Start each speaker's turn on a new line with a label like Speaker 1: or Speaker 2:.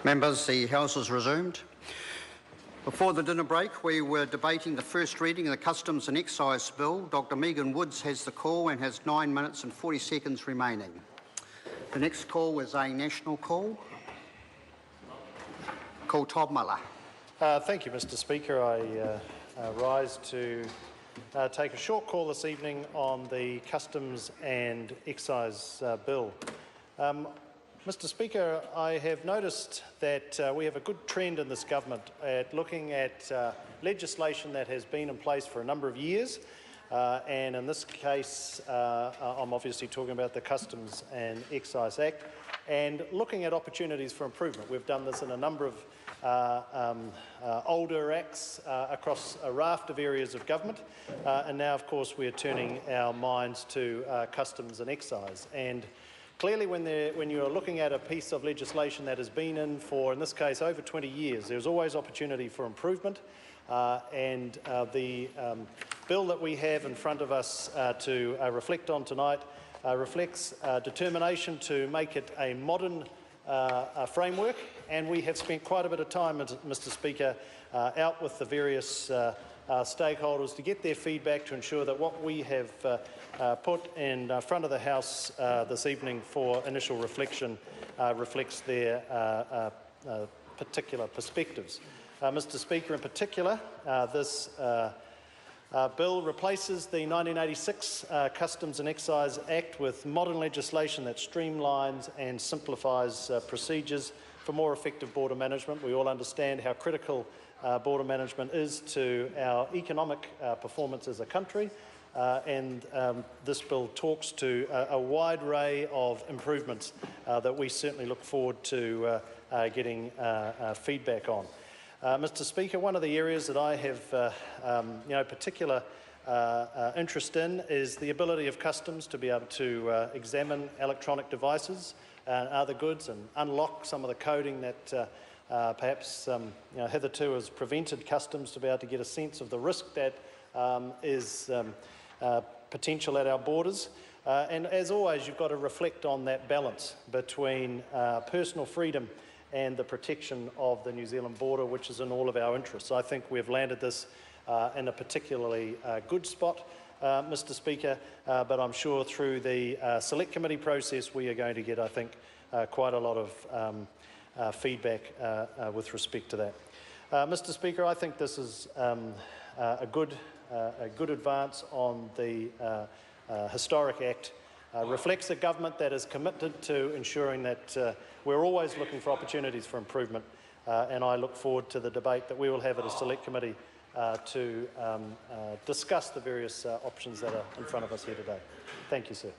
Speaker 1: Members, the House is resumed. Before the dinner break, we were debating the first reading of the Customs and Excise Bill. Dr Megan Woods has the call and has 9 minutes and 40 seconds remaining. The next call is a national call. Call Todd Muller.
Speaker 2: Thank you, Mr Speaker. I rise to take a short call this evening on the Customs and Excise Bill. Mr Speaker, I have noticed that we have a good trend in this government at looking at legislation that has been in place for a number of years, and in this case I'm obviously talking about the Customs and Excise Act, and looking at opportunities for improvement. We've done this in a number of older acts across a raft of areas of government, and now of course we are turning our minds to Customs and Excise. And clearly, when you are looking at a piece of legislation that has been in for, in this case, over 20 years, there's always opportunity for improvement, and the bill that we have in front of us to reflect on tonight reflects determination to make it a modern framework, and we have spent quite a bit of time, Mr Speaker, out with the various stakeholders to get their feedback to ensure that what we have put in front of the House this evening for initial reflection reflects their particular perspectives. Mr Speaker, in particular, this bill replaces the 1986 Customs and Excise Act with modern legislation that streamlines and simplifies procedures for more effective border management. We all understand how critical border management is to our economic performance as a country, and this bill talks to a wide array of improvements that we certainly look forward to getting feedback on. Mr Speaker, one of the areas that I have particular interest in is the ability of Customs to be able to examine electronic devices and other goods and unlock some of the coding that perhaps hitherto has prevented Customs to be able to get a sense of the risk that is potential at our borders. And as always, you've got to reflect on that balance between personal freedom and the protection of the New Zealand border, which is in all of our interests. I think we've landed this in a particularly good spot, Mr Speaker, but I'm sure through the Select Committee process we are going to get, I think, quite a lot of feedback with respect to that. Mr Speaker, I think this is a good advance on the Historic Act. Reflects a government that is committed to ensuring that we're always looking for opportunities for improvement, and I look forward to the debate that we will have at a Select Committee to discuss the various options that are in front of us here today. Thank you, sir.